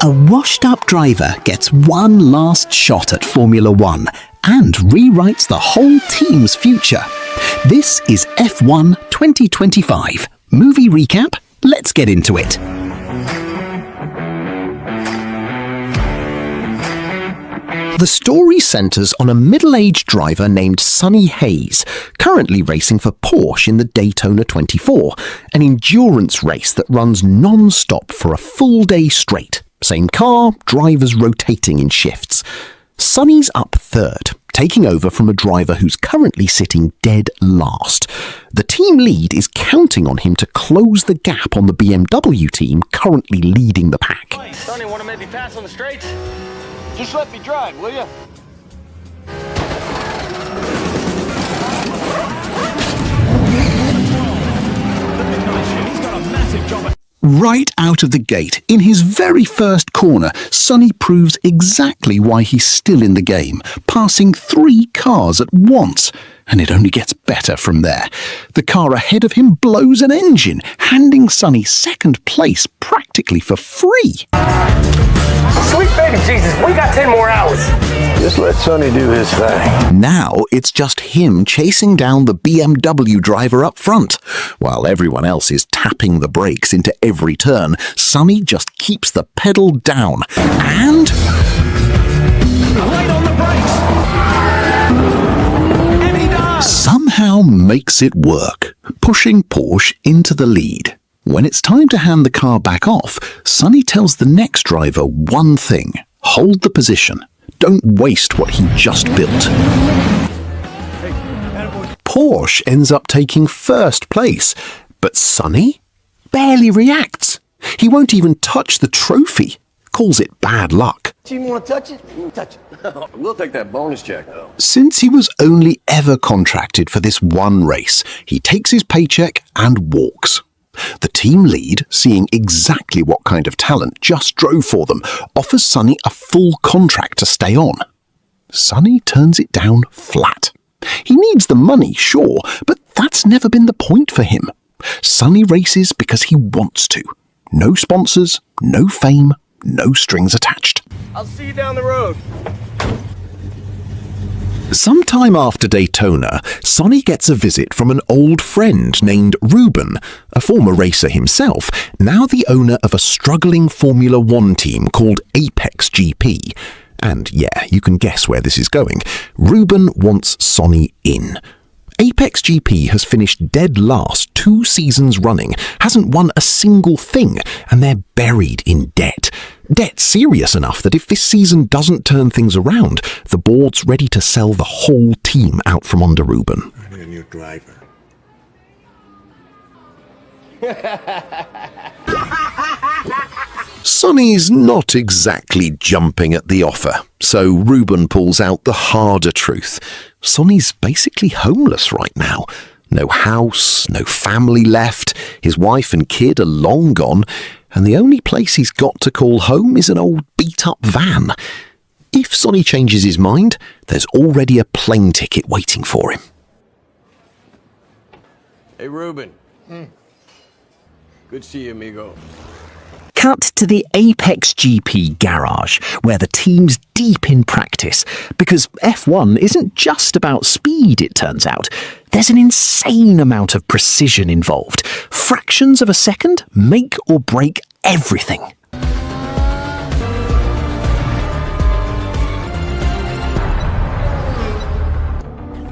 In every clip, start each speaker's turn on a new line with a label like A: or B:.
A: A washed-up driver gets one last shot at Formula One and rewrites the whole team's future. This is F1 2025. Movie recap? Let's get into it. The story centres on a middle-aged driver named Sonny Hayes, currently racing for Porsche in the Daytona 24, an endurance race that runs non-stop for a full day straight. Same car, drivers rotating in shifts. Sonny's up third, taking over from a driver who's currently sitting dead last. The team lead is counting on him to close the gap on the BMW team currently leading the pack.
B: Hey, Sonny, want to maybe pass on the straights? Just let me drive, will you? He's got a massive job.
A: Right out of the gate, in his very first corner, Sonny proves exactly why he's still in the game, passing 3 cars at once. And it only gets better from there. The car ahead of him blows an engine, handing Sonny second place practically for free.
B: Sweet baby Jesus, we got 10 more hours.
C: Just let Sonny do his thing.
A: Now it's just him chasing down the BMW driver up front. While everyone else is tapping the brakes into every turn, Sonny just keeps the pedal down and...
B: Right on the brakes. And he does.
A: somehow makes it work, pushing Porsche into the lead. When it's time to hand the car back off, Sonny tells the next driver one thing: hold the position. Don't waste what he just built. Porsche ends up taking first place, but Sonny barely reacts. He won't even touch the trophy, calls it bad luck.
C: Do you want to touch it? Touch it. We'll take that bonus check, though.
A: Since he was only ever contracted for this one race, he takes his paycheck and walks. The team lead, seeing exactly what kind of talent just drove for them, offers Sonny a full contract to stay on. Sonny turns it down flat. He needs the money, sure, but that's never been the point for him. Sonny races because he wants to. No sponsors, no fame, no strings attached.
B: I'll see you down the road.
A: Sometime after Daytona, Sonny gets a visit from an old friend named Ruben, a former racer himself, now the owner of a struggling Formula One team called Apex GP. And yeah, you can guess where this is going. Ruben wants Sonny in. Apex GP has finished dead last 2 seasons running, hasn't won a single thing, and they're buried in debt. Debt serious enough that if this season doesn't turn things around, the board's ready to sell the whole team out from under Ruben.
C: I need a new driver.
A: Sonny's not exactly jumping at the offer, so Ruben pulls out the harder truth. Sonny's basically homeless right now. No house, no family left, his wife and kid are long gone, and the only place he's got to call home is an old beat-up van. If Sonny changes his mind, there's already a plane ticket waiting for him.
C: Hey, Ruben. Good to see you, amigo.
A: Cut to the Apex GP garage, where the team's deep in practice, because F1 isn't just about speed, it turns out. There's an insane amount of precision involved. Fractions of a second make or break everything.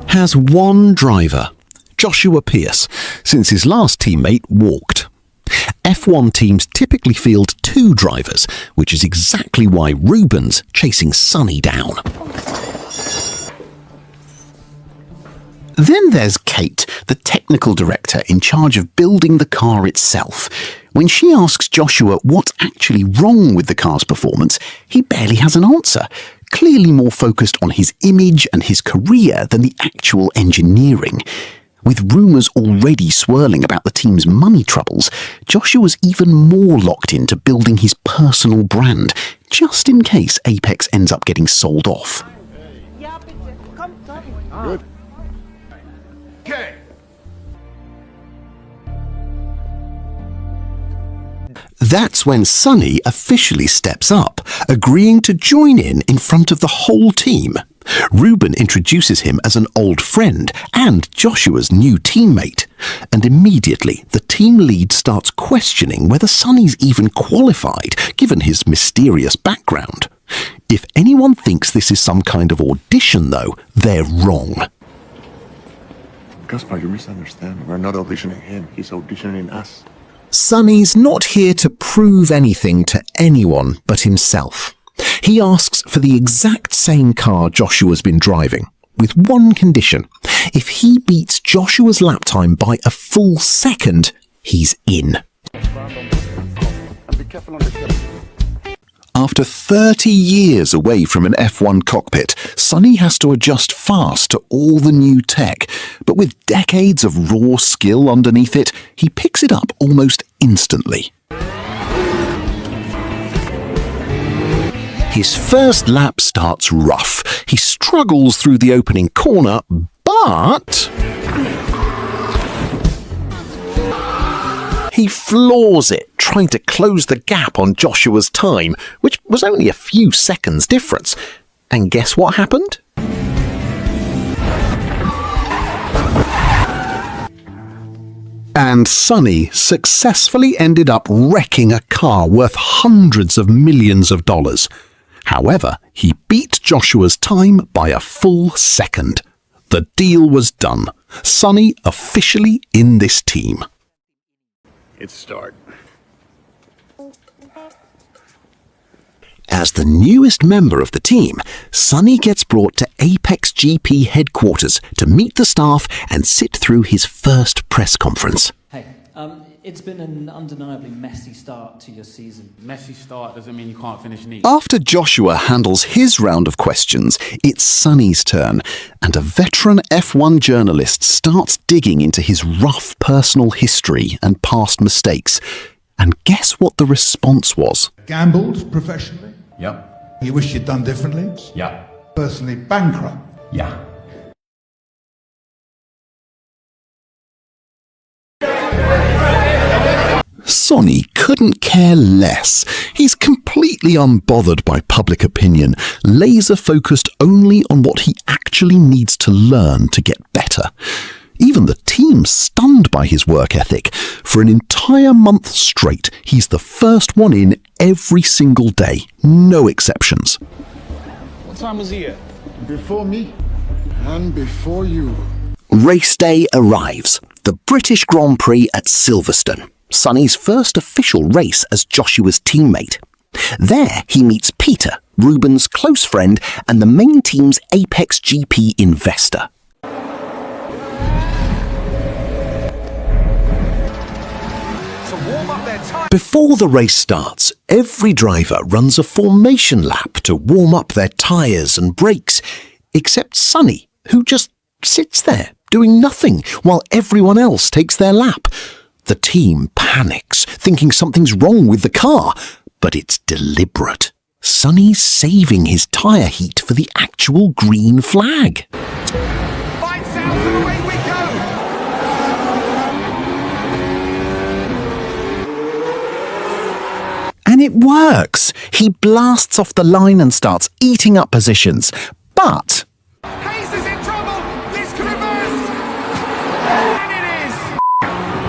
A: Has one driver, Joshua Pierce, since his last teammate walked. F1 teams typically field 2 drivers, which is exactly why Ruben's chasing Sonny down. Then there's Kate, the technical director in charge of building the car itself. When she asks Joshua what's actually wrong with the car's performance, he barely has an answer, clearly more focused on his image and his career than the actual engineering. With rumours already swirling about the team's money troubles, Joshua's even more locked into building his personal brand, just in case Apex ends up getting sold off.
C: Good. Okay.
A: That's when Sonny officially steps up, agreeing to join in front of the whole team. Reuben introduces him as an old friend and Joshua's new teammate, and immediately the team lead starts questioning whether Sonny's even qualified, given his mysterious background. If anyone thinks this is some kind of audition, though, they're wrong.
D: Gaspar, you misunderstand. We're not auditioning him. He's auditioning us.
A: Sonny's not here to prove anything to anyone but himself. He asks for the exact same car Joshua's been driving, with one condition. If he beats Joshua's lap time by a full second, he's in. After 30 years away from an F1 cockpit, Sonny has to adjust fast to all the new tech, but with decades of raw skill underneath it, he picks it up almost instantly. His first lap starts rough. He struggles through the opening corner, but he floors it, trying to close the gap on Joshua's time, which was only a few seconds difference. And guess what happened? And Sonny successfully ended up wrecking a car worth hundreds of millions of dollars. However, he beat Joshua's time by a full second. The deal was done. Sonny officially in this team.
D: It's start.
A: As the newest member of the team, Sonny gets brought to Apex GP headquarters to meet the staff and sit through his first press conference.
E: Hey, it's been an undeniably messy start to your season.
B: Messy start doesn't mean you can't finish neat.
A: After Joshua handles his round of questions, it's Sonny's turn, and a veteran F1 journalist starts digging into his rough personal history and past mistakes. And guess what the response was?
F: Gambled professionally?
G: Yep.
F: You wish you'd done differently?
G: Yeah.
F: Personally bankrupt?
G: Yeah.
A: Sonny couldn't care less. He's completely unbothered by public opinion, laser-focused only on what he actually needs to learn to get better. Even the team's stunned by his work ethic. For an entire month straight, he's the first one in every single day, no exceptions.
B: What time was he at?
D: Before me and before you.
A: Race day arrives, the British Grand Prix at Silverstone, Sonny's first official race as Joshua's teammate. There he meets Peter, Reuben's close friend and the main team's Apex GP investor. Before the race starts, every driver runs a formation lap to warm up their tyres and brakes, except Sonny, who just sits there doing nothing while everyone else takes their lap. The team panics, thinking something's wrong with the car, but it's deliberate. Sonny's saving his tyre heat for the actual green flag.
B: Lights out and away we go!
A: And it works. He blasts off the line and starts eating up positions. But
B: Hayes is in trouble! This could reverse! And it is!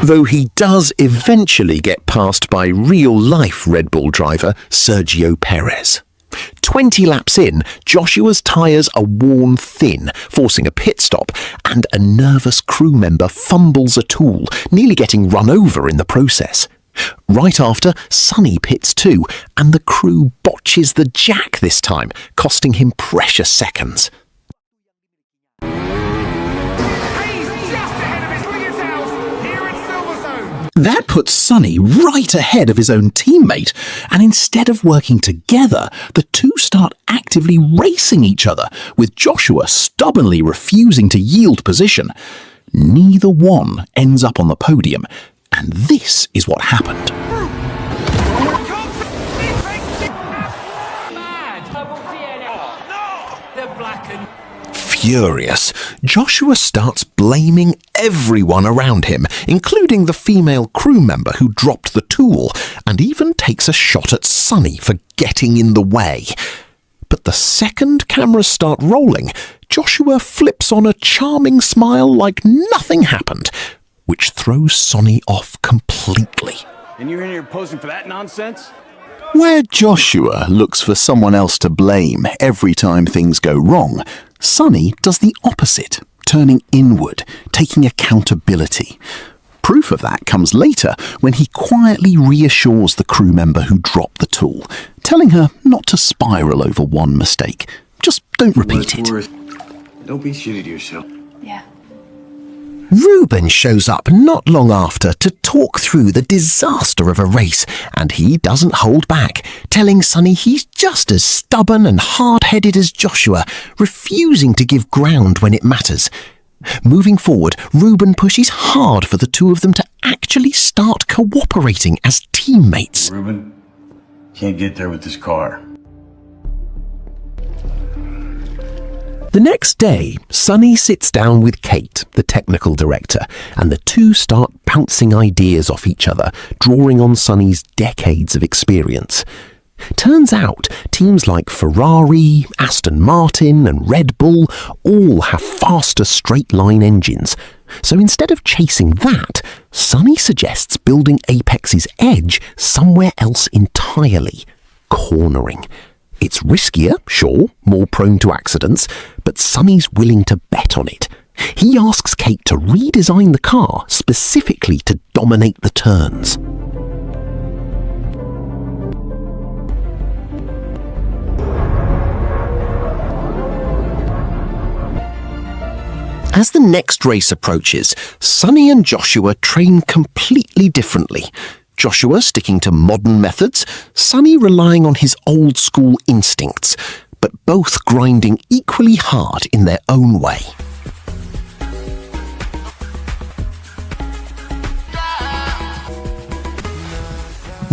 A: though he does eventually get passed by real-life Red Bull driver Sergio Perez. 20 laps in, Joshua's tyres are worn thin, forcing a pit stop, and a nervous crew member fumbles a tool, nearly getting run over in the process. Right after, Sonny pits too, and the crew botches the jack this time, costing him precious seconds.
B: Hayes just ahead of his Williams house here in Silverstone!
A: That puts Sonny right ahead of his own teammate, and instead of working together, the two start actively racing each other, with Joshua stubbornly refusing to yield position. Neither one ends up on the podium, and this is what happened. Furious, Joshua starts blaming everyone around him, including the female crew member who dropped the tool, and even takes a shot at Sonny for getting in the way. But the second cameras start rolling, Joshua flips on a charming smile like nothing happened, which throws Sonny off completely.
C: And you're in here posing for that nonsense?
G: Where Joshua looks for someone else to blame every time things go wrong, Sonny does the opposite, turning inward, taking accountability. Proof of that comes later when he quietly reassures the crew member who dropped the tool, telling her not to spiral over one mistake. Just don't repeat it.
C: Don't be shitty to yourself.
H: Yeah.
A: Ruben shows up not long after to talk through the disaster of a race, and he doesn't hold back, telling Sonny he's just as stubborn and hard-headed as Joshua, refusing to give ground when it matters. Moving forward, Ruben pushes hard for the two of them to actually start cooperating as teammates.
C: Ruben, can't get there with this car.
A: The next day, Sonny sits down with Kate, the technical director, and the two start bouncing ideas off each other, drawing on Sonny's decades of experience. Turns out, teams like Ferrari, Aston Martin, and Red Bull all have faster straight-line engines. So instead of chasing that, Sonny suggests building Apex's edge somewhere else entirely: cornering. It's riskier, sure, more prone to accidents, but Sonny's willing to bet on it. He asks Kate to redesign the car specifically to dominate the turns. As the next race approaches, Sonny and Joshua train completely differently. Joshua sticking to modern methods, Sonny relying on his old-school instincts, but both grinding equally hard in their own way.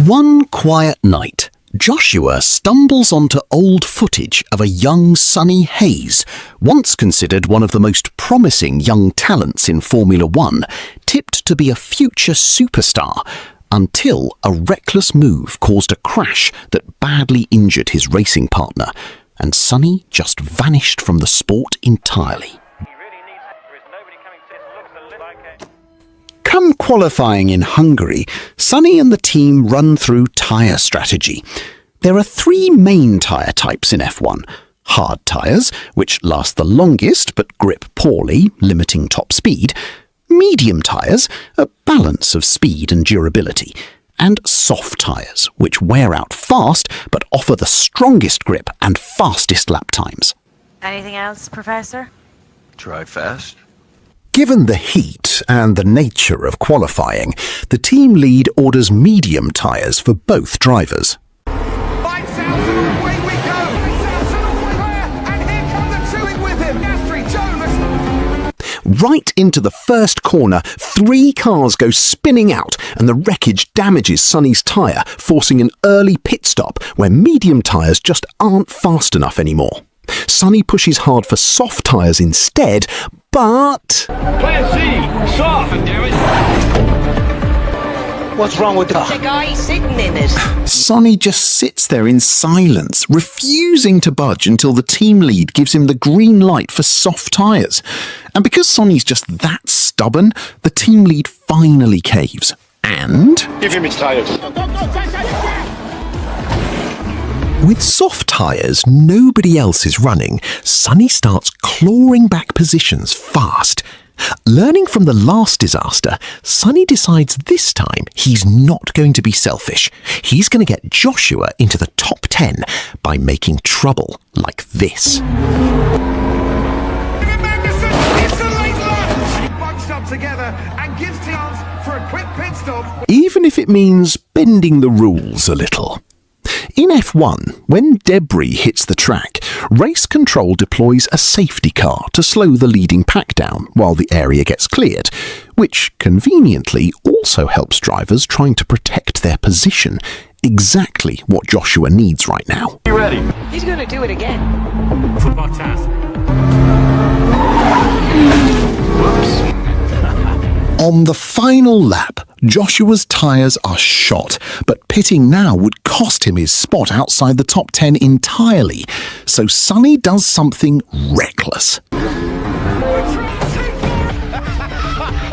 A: One quiet night, Joshua stumbles onto old footage of a young Sonny Hayes, once considered one of the most promising young talents in Formula One, tipped to be a future superstar, until a reckless move caused a crash that badly injured his racing partner, and Sonny just vanished from the sport entirely. Come qualifying in Hungary, Sonny and the team run through tyre strategy. There are three main tyre types in F1. Hard tyres, which last the longest but grip poorly, limiting top speed. Medium tyres, a balance of speed and durability. And soft tyres, which wear out fast but offer the strongest grip and fastest lap times.
H: Anything else, Professor?
C: Try fast.
A: Given the heat and the nature of qualifying, the team lead orders medium tyres for both drivers.
B: Lights out and away we go! Lights out and away, and here come the twoing with him! Gastry, Jonas!
A: Right into the first corner, three cars go spinning out and the wreckage damages Sonny's tyre, forcing an early pit stop where medium tyres just aren't fast enough anymore. Sonny pushes hard for soft tyres instead, but...
B: Plan C! Soft! Damn it!
I: What's wrong with
H: The guy sitting in it.
A: Sonny just sits there in silence, refusing to budge until the team lead gives him the green light for soft tyres. And because Sonny's just that stubborn, the team lead finally caves. And...
I: Give him his tires.
A: with soft tyres nobody else is running, Sonny starts clawing back positions fast. Learning from the last disaster, Sonny decides this time he's not going to be selfish. He's going to get Joshua into the top 10 by making trouble like this. Even if it means bending the rules a little. In F1, when debris hits the track, race control deploys a safety car to slow the leading pack down while the area gets cleared, which conveniently also helps drivers trying to protect their position, exactly what Joshua needs right now.
C: You ready?
H: He's going to do it again.
B: Football task.
A: On the final lap, Joshua's tyres are shot, but pitting now would cost him his spot outside the top 10 entirely. So Sonny does something reckless.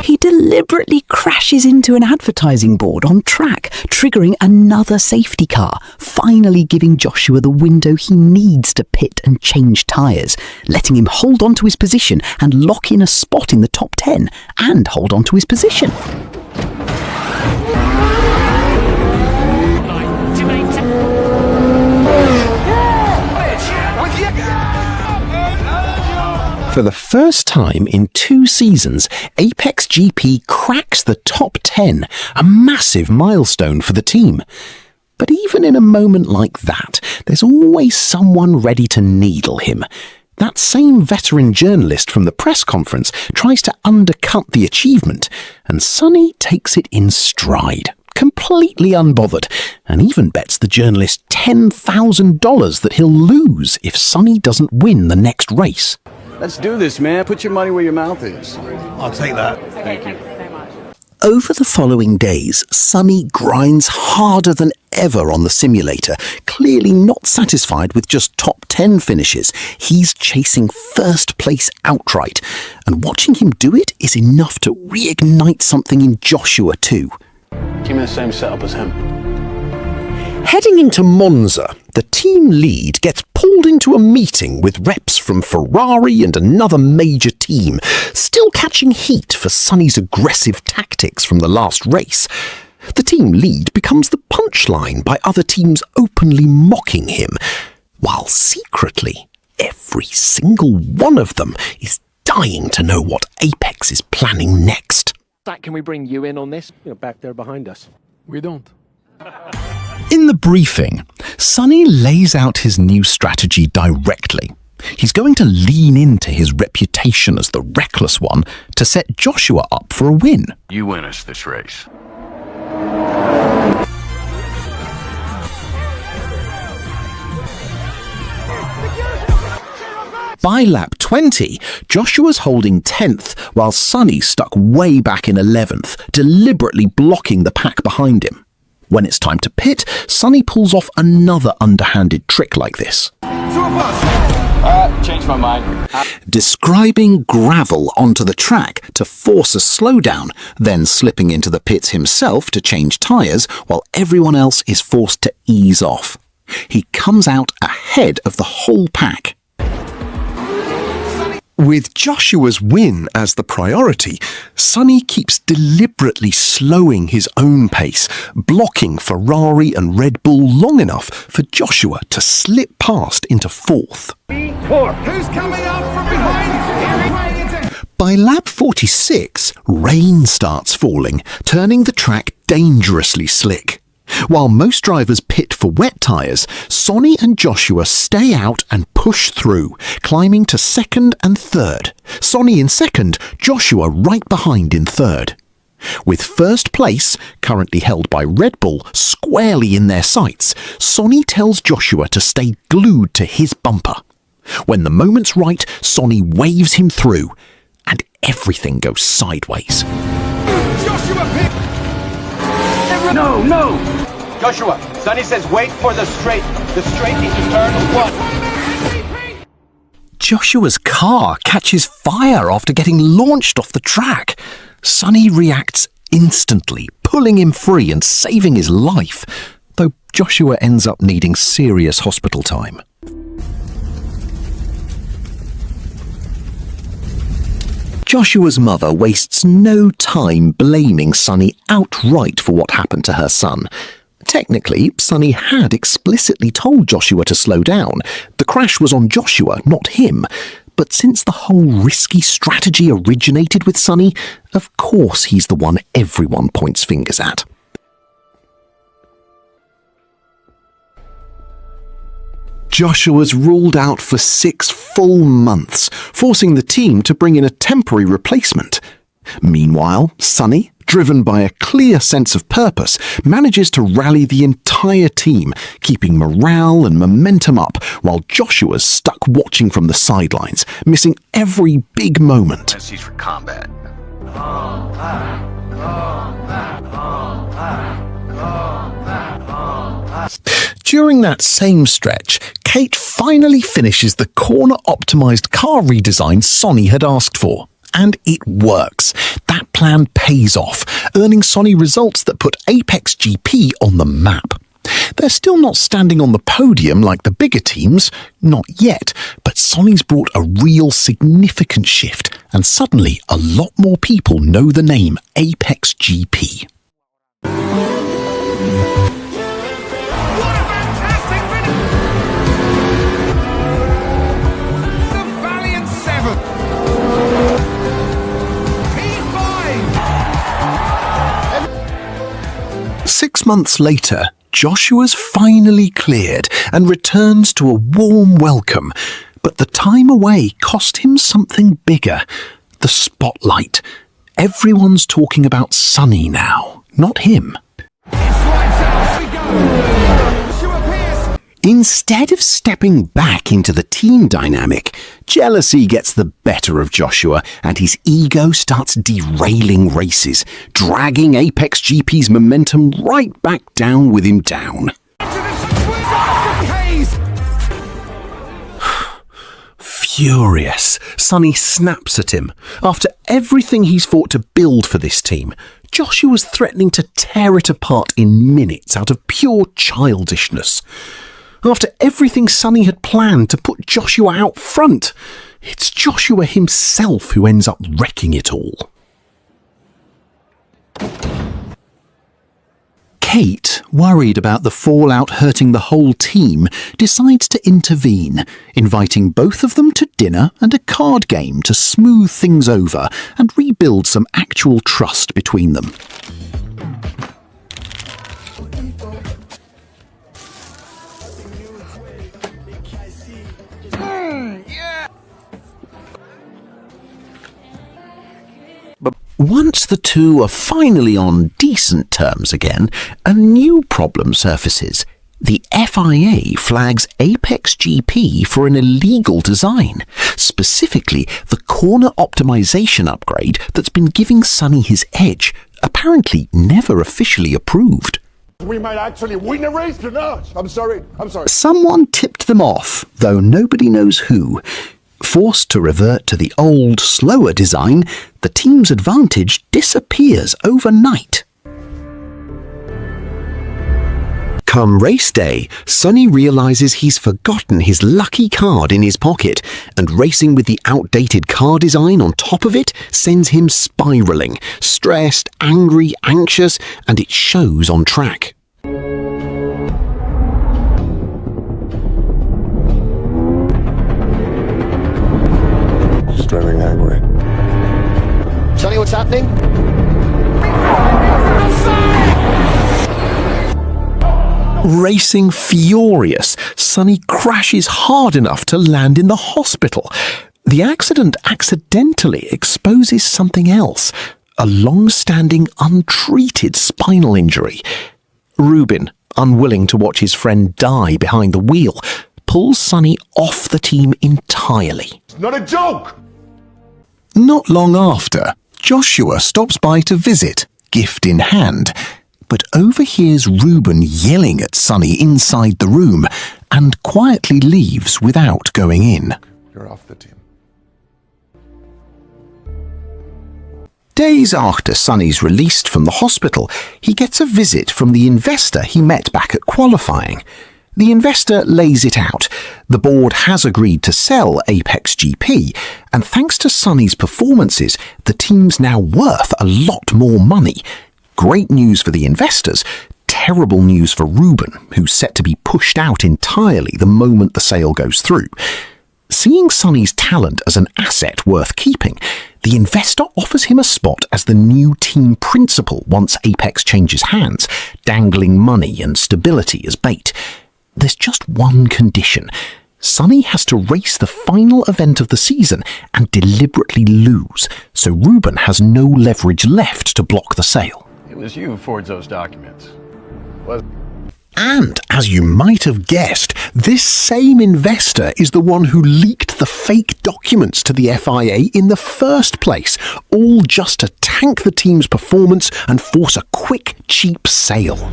I: He deliberately crashes into an advertising board on track, triggering another safety car, finally giving Joshua the window he needs to pit and change tyres, letting him hold on to his position and lock in a spot in the top 10 and hold on to his position.
A: For the first time in 2 seasons, Apex GP cracks the top 10, a massive milestone for the team. But even in a moment like that, there's always someone ready to needle him. That same veteran journalist from the press conference tries to undercut the achievement, and Sonny takes it in stride, completely unbothered, and even bets the journalist $10,000 that he'll lose if Sonny doesn't win the next race.
C: Let's do this, man. Put your money where your mouth is.
F: I'll take that.
C: Thank you.
G: Over the following days, Sonny grinds harder than ever on the simulator, clearly not satisfied with just top 10 finishes. He's chasing first place outright, and watching him do it is enough to reignite something in Joshua too.
C: Give me the same setup as him.
A: Heading into Monza, the team lead gets pulled into a meeting with reps from Ferrari and another major team, still catching heat for Sonny's aggressive tactics from the last race. The team lead becomes the punchline by other teams openly mocking him, while secretly, every single one of them is dying to know what Apex is planning next.
J: Can we bring you in on this? You're back there behind us.
C: We don't.
A: In the briefing, Sonny lays out his new strategy directly. He's going to lean into his reputation as the reckless one to set Joshua up for a win.
K: You win us this race.
A: By lap 20, Joshua's holding 10th, while Sonny's stuck way back in 11th, deliberately blocking the pack behind him. When it's time to pit, Sonny pulls off another underhanded trick like this.
C: Changed my mind.
G: Describing gravel onto the track to force a slowdown, then slipping into the pits himself to change tyres while everyone else is forced to ease off. He comes out ahead of the whole pack.
A: With Joshua's win as the priority, Sonny keeps deliberately slowing his own pace, blocking Ferrari and Red Bull long enough for Joshua to slip past into 4th.
B: Who's coming up from behind?
A: By lap 46, rain starts falling, turning the track dangerously slick. While most drivers pit for wet tyres, Sonny and Joshua stay out and push through, climbing to 2nd and 3rd. Sonny in 2nd, Joshua right behind in 3rd. With 1st place, currently held by Red Bull, squarely in their sights, Sonny tells Joshua to stay glued to his bumper. When the moment's right, Sonny waves him through, and everything goes sideways.
B: Joshua pit.
C: No! Joshua, Sonny says wait for the straight. The straight is to turn 1.
A: Joshua's car catches fire after getting launched off the track. Sonny reacts instantly, pulling him free and saving his life, though Joshua ends up needing serious hospital time. Joshua's mother wastes no time blaming Sonny outright for what happened to her son. Technically, Sonny had explicitly told Joshua to slow down. The crash was on Joshua, not him. But since the whole risky strategy originated with Sonny, of course he's the one everyone points fingers at. Joshua's ruled out for 6 full months, forcing the team to bring in a temporary replacement. Meanwhile, Sonny, driven by a clear sense of purpose, manages to rally the entire team, keeping morale and momentum up while Joshua's stuck watching from the sidelines, missing every big moment.
K: Tendencies for combat.
A: During that same stretch, Kate finally finishes the corner-optimised car redesign Sonny had asked for. And it works. That plan pays off, earning Sonny results that put Apex GP on the map. They're still not standing on the podium like the bigger teams, not yet, but Sonny's brought a real significant shift, and suddenly a lot more people know the name Apex GP.
B: The Valiant 7. P5.
A: 6 months later, Joshua's finally cleared and returns to a warm welcome. But the time away cost him something bigger. The spotlight. Everyone's talking about Sonny now, not him. Instead of stepping back into the team dynamic, jealousy gets the better of Joshua and his ego starts derailing races, dragging Apex GP's momentum right back down with him down. Furious, Sonny snaps at him. After everything he's fought to build for this team, Joshua's threatening to tear it apart in minutes out of pure childishness. After everything Sonny had planned to put Joshua out front, it's Joshua himself who ends up wrecking it all. Kate, worried about the fallout hurting the whole team, decides to intervene, inviting both of them to dinner and a card game to smooth things over and rebuild some actual trust between them. Once the two are finally on decent terms again, a new problem surfaces. The FIA flags Apex GP for an illegal design, specifically the corner optimization upgrade that's been giving Sonny his edge, apparently never officially approved.
D: We might actually win the race or not. I'm sorry.
A: Someone tipped them off, though nobody knows who. Forced to revert to the old, slower design, the team's advantage disappears overnight. Come race day, Sonny realises he's forgotten his lucky card in his pocket, and racing with the outdated car design on top of it sends him spiralling, stressed, angry, anxious, and it shows on track.
D: Driving angry.
K: Sonny, what's happening?
A: Racing furious, Sonny crashes hard enough to land in the hospital. The accident accidentally exposes something else, a long-standing, untreated spinal injury. Rubin, unwilling to watch his friend die behind the wheel, pulls Sonny off the team entirely.
D: It's not a joke!
A: Not long after, Joshua stops by to visit, gift in hand, but overhears Reuben yelling at Sonny inside the room and quietly leaves without going in.
D: You're off the team.
A: Days after Sonny's released from the hospital, he gets a visit from the investor he met back at qualifying. The investor lays it out. The board has agreed to sell Apex GP, and thanks to Sonny's performances, the team's now worth a lot more money. Great news for the investors, terrible news for Reuben, who's set to be pushed out entirely the moment the sale goes through. Seeing Sonny's talent as an asset worth keeping, the investor offers him a spot as the new team principal once Apex changes hands, dangling money and stability as bait. There's just one condition. Sonny has to race the final event of the season and deliberately lose, so Ruben has no leverage left to block the sale.
L: It was you who forged those documents.
A: And, as you might have guessed, this same investor is the one who leaked the fake documents to the FIA in the first place, all just to tank the team's performance and force a quick, cheap sale.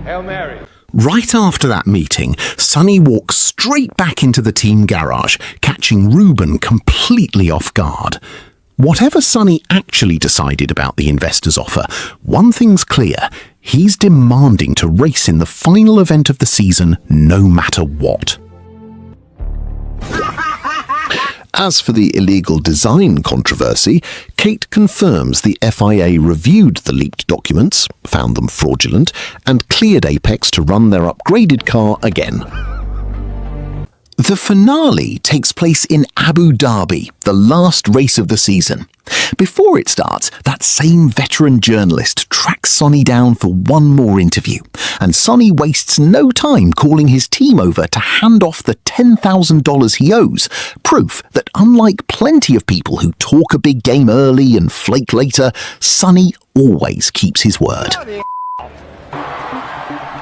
C: Hail Mary.
A: Right after that meeting, Sonny walks straight back into the team garage, catching Ruben completely off guard. Whatever Sonny actually decided about the investor's offer, one thing's clear: he's demanding to race in the final event of the season no matter what. As for the illegal design controversy, Kate confirms the FIA reviewed the leaked documents, found them fraudulent, and cleared Apex to run their upgraded car again. The finale takes place in Abu Dhabi, the last race of the season. Before it starts, that same veteran journalist tracks Sonny down for one more interview, and Sonny wastes no time calling his team over to hand off the $10,000 he owes, proof that unlike plenty of people who talk a big game early and flake later, Sonny always keeps his word.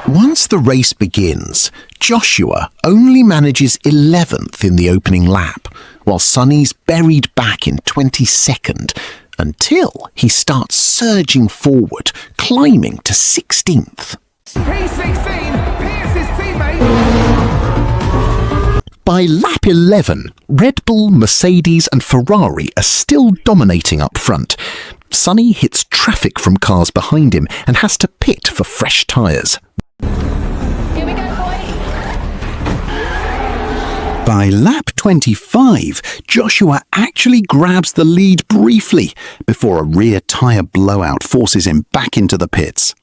A: Once the race begins, Joshua only manages 11th in the opening lap, while Sonny's buried back in 22nd, until he starts surging forward, climbing to 16th.
B: P16, Pierce's teammate.
A: By lap 11, Red Bull, Mercedes and Ferrari are still dominating up front. Sonny hits traffic from cars behind him and has to pit for fresh tyres. By lap 25, Joshua actually grabs the lead briefly before a rear tyre blowout forces him back into the pits.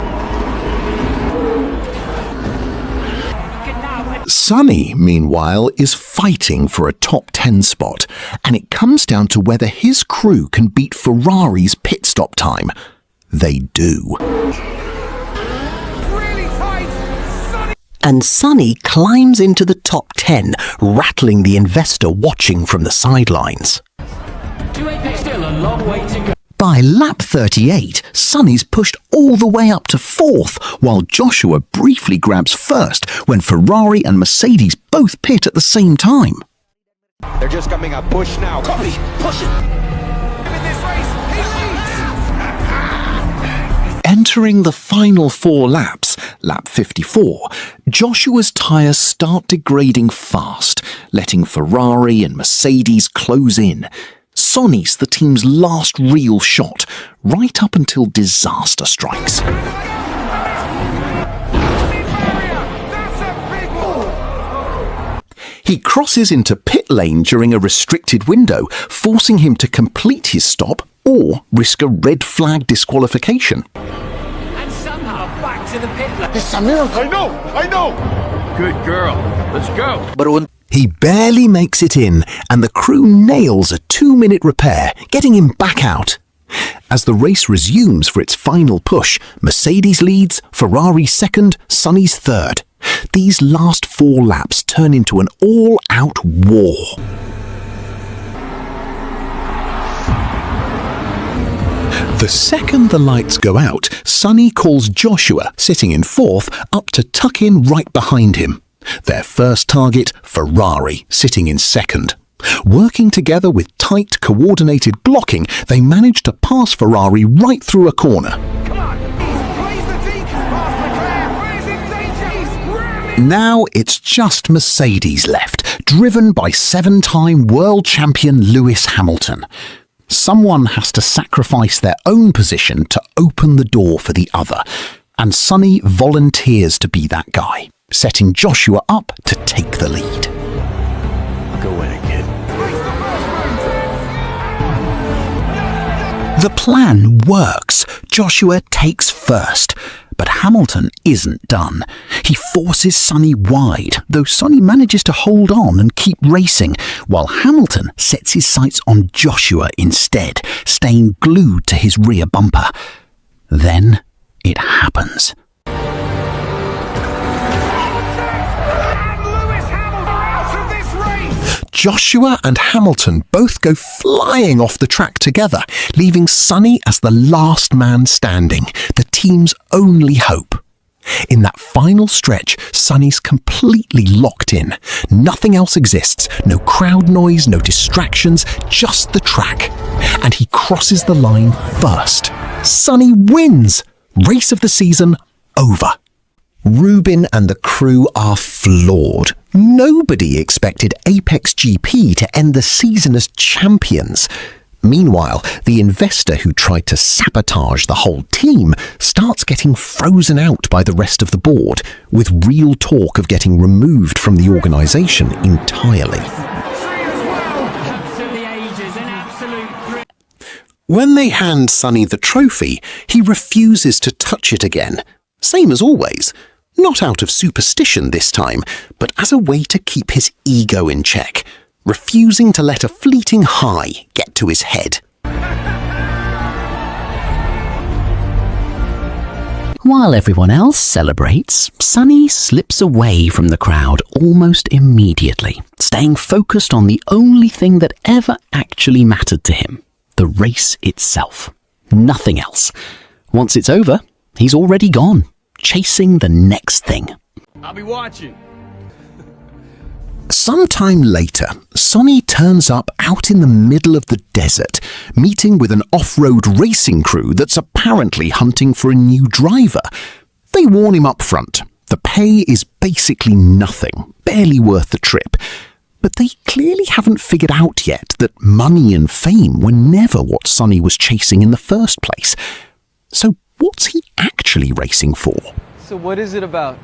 A: Sonny, meanwhile, is fighting for a top 10 spot, and it comes down to whether his crew can beat Ferrari's pit stop time. They do. And Sonny climbs into the top 10, rattling the investor watching from the sidelines.
E: Still a long way to go.
A: By lap 38, Sonny's pushed all the way up to 4th, while Joshua briefly grabs first when Ferrari and Mercedes both pit at the same time.
C: They're just coming up. Push now. Copy. Push it.
B: In this race, he leads.
A: Entering the final 4 laps, lap 54, Joshua's tyres start degrading fast, letting Ferrari and Mercedes close in. Sonny's the team's last real shot, right up until disaster strikes. He crosses into pit lane during a restricted window, forcing him to complete his stop or risk a red flag disqualification.
E: And somehow back to the pit lane.
D: It's a miracle. I know.
L: Good girl. Let's go.
A: He barely makes it in, and the crew nails a 2-minute repair, getting him back out. As the race resumes for its final push, Mercedes leads, Ferrari second, Sonny's third. These last 4 laps turn into an all-out war. The second the lights go out, Sonny calls Joshua, sitting in 4th, up to tuck in right behind him. Their first target, Ferrari, sitting in 2nd. Working together with tight, coordinated blocking, they manage to pass Ferrari right through a corner.
B: Come on, plays the deep past Leclerc. Where's in danger? He's ramming.
A: Now it's just Mercedes left, driven by 7-time world champion Lewis Hamilton. Someone has to sacrifice their own position to open the door for the other, and Sonny volunteers to be that guy, setting Joshua up to take the lead.
L: Go in it, kid.
A: The plan works. Joshua takes first, but Hamilton isn't done. He forces Sonny wide, though Sonny manages to hold on and keep racing, while Hamilton sets his sights on Joshua instead, staying glued to his rear bumper. Then it happens.
B: And Lewis Hamilton
A: Joshua and Hamilton both go flying off the track together, leaving Sonny as the last man standing, the team's only hope. In that final stretch, Sonny's completely locked in. Nothing else exists. No crowd noise, no distractions, just the track. And he crosses the line first. Sonny wins! Race of the season over. Rubin and the crew are floored. Nobody expected Apex GP to end the season as champions. Meanwhile, the investor who tried to sabotage the whole team starts getting frozen out by the rest of the board, with real talk of getting removed from the organisation entirely. When they hand Sonny the trophy, he refuses to touch it again. Same as always. Not out of superstition this time, but as a way to keep his ego in check, refusing to let a fleeting high get to his head.
I: While everyone else celebrates, Sonny slips away from the crowd almost immediately, staying focused on the only thing that ever actually mattered to him, the race itself. Nothing else. Once it's over, he's already gone, chasing the next thing.
L: I'll be watching.
A: Sometime later, Sonny turns up out in the middle of the desert, meeting with an off-road racing crew that's apparently hunting for a new driver. They warn him up front. The pay is basically nothing, barely worth the trip. But they clearly haven't figured out yet that money and fame were never what Sonny was chasing in the first place. So what's he actually racing for?
M: So what is it about?